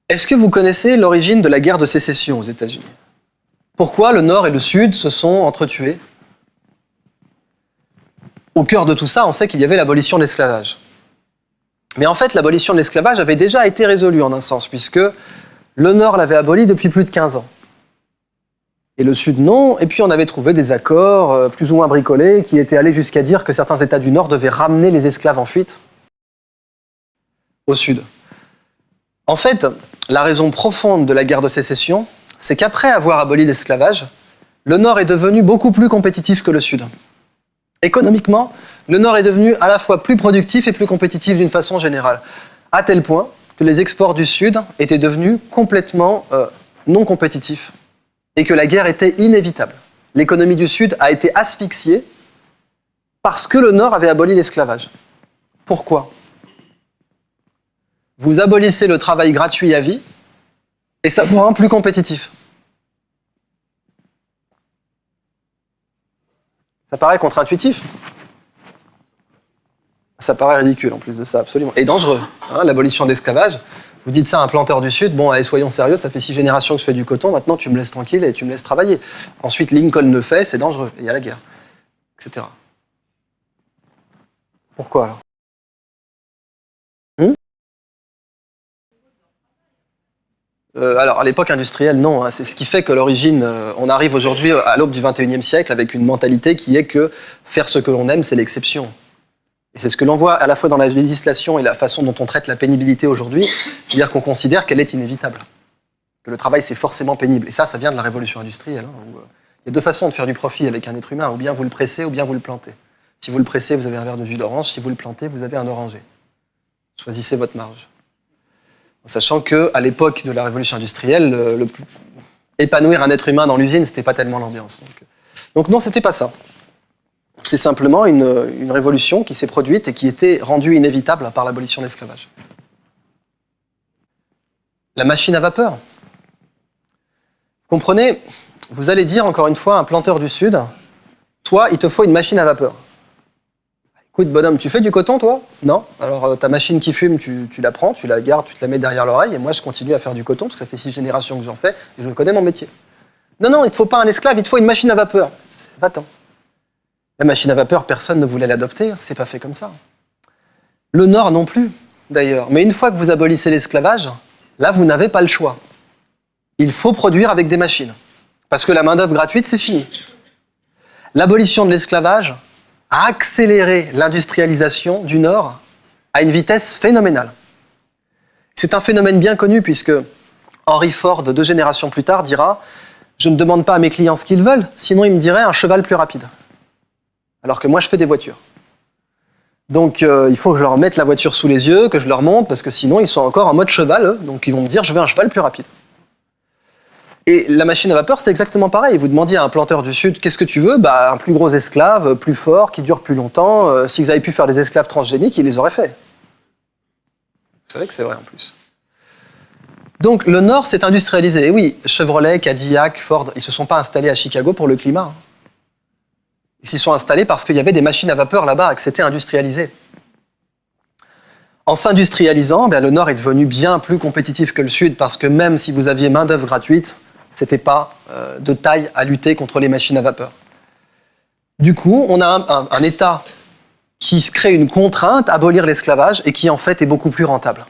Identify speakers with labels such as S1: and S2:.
S1: Est-ce que vous connaissez l'origine de la guerre de sécession aux États-Unis? Pourquoi le Nord et le Sud se sont entretués? Au cœur de tout ça, on sait qu'il y avait l'abolition de l'esclavage. Mais en fait, l'abolition de l'esclavage avait déjà été résolue en un sens, puisque le Nord l'avait aboli depuis plus de 15 ans. Et le Sud non, et puis on avait trouvé des accords plus ou moins bricolés qui étaient allés jusqu'à dire que certains États du Nord devaient ramener les esclaves en fuite au Sud. En fait, la raison profonde de la guerre de sécession, c'est qu'après avoir aboli l'esclavage, le Nord est devenu beaucoup plus compétitif que le Sud. Économiquement, le Nord est devenu à la fois plus productif et plus compétitif d'une façon générale, à tel point que les exports du Sud étaient devenus complètement non compétitifs et que la guerre était inévitable. L'économie du Sud a été asphyxiée parce que le Nord avait aboli l'esclavage. Pourquoi ? Vous abolissez le travail gratuit à vie et ça vous rend plus compétitif. Ça paraît contre-intuitif. Ça paraît ridicule en plus de ça, absolument. Et dangereux, hein, l'abolition de l'esclavage. Vous dites ça à un planteur du Sud, bon, allez, soyons sérieux, ça fait 6 générations que je fais du coton, maintenant tu me laisses tranquille et tu me laisses travailler. Ensuite, Lincoln le fait, c'est dangereux, et il y a la guerre, etc. Pourquoi alors ? Alors, à l'époque industrielle, non. Hein. C'est ce qui fait que l'origine, on arrive aujourd'hui à l'aube du XXIe siècle avec une mentalité qui est que faire ce que l'on aime, c'est l'exception. Et c'est ce que l'on voit à la fois dans la législation et la façon dont on traite la pénibilité aujourd'hui, c'est-à-dire qu'on considère qu'elle est inévitable. Que le travail, c'est forcément pénible. Et ça vient de la révolution industrielle. Hein, où, il y a deux façons de faire du profit avec un être humain. Ou bien vous le pressez, ou bien vous le plantez. Si vous le pressez, vous avez un verre de jus d'orange. Si vous le plantez, vous avez un oranger. Choisissez votre marge. Sachant qu'à l'époque de la révolution industrielle, épanouir un être humain dans l'usine, c'était pas tellement l'ambiance. Donc non, c'était pas ça. C'est simplement une révolution qui s'est produite et qui était rendue inévitable par l'abolition de l'esclavage. La machine à vapeur. Comprenez, vous allez dire encore une fois à un planteur du Sud, toi, il te faut une machine à vapeur. Écoute, bonhomme, tu fais du coton, toi? Non. Alors, ta machine qui fume, tu la prends, tu la gardes, tu te la mets derrière l'oreille, et moi, je continue à faire du coton, parce que ça fait 6 générations que j'en fais, et je connais mon métier. Non, non, il ne te faut pas un esclave, il te faut une machine à vapeur. Va-t'en. La machine à vapeur, personne ne voulait l'adopter, c'est pas fait comme ça. Le Nord non plus, d'ailleurs. Mais une fois que vous abolissez l'esclavage, là, vous n'avez pas le choix. Il faut produire avec des machines. Parce que la main-d'œuvre gratuite, c'est fini. L'abolition de l'esclavage a accéléré l'industrialisation du Nord à une vitesse phénoménale. C'est un phénomène bien connu puisque Henry Ford, 2 générations plus tard, dira « Je ne demande pas à mes clients ce qu'ils veulent, sinon ils me diraient un cheval plus rapide. » Alors que moi, je fais des voitures. Donc, il faut que je leur mette la voiture sous les yeux, que je leur montre, parce que sinon, ils sont encore en mode cheval, eux, donc ils vont me dire « Je veux un cheval plus rapide. » Et la machine à vapeur, c'est exactement pareil. Vous demandiez à un planteur du Sud, qu'est-ce que tu veux? Un plus gros esclave, plus fort, qui dure plus longtemps. S'ils avaient pu faire des esclaves transgéniques, ils les auraient fait. Vous savez que c'est vrai en plus. Donc le Nord s'est industrialisé. Et oui, Chevrolet, Cadillac, Ford, ils ne se sont pas installés à Chicago pour le climat. Ils s'y sont installés parce qu'il y avait des machines à vapeur là-bas, que c'était industrialisé. En s'industrialisant, le Nord est devenu bien plus compétitif que le Sud parce que même si vous aviez main-d'œuvre gratuite, c'était pas de taille à lutter contre les machines à vapeur. Du coup, on a un État qui crée une contrainte à abolir l'esclavage et qui en fait est beaucoup plus rentable.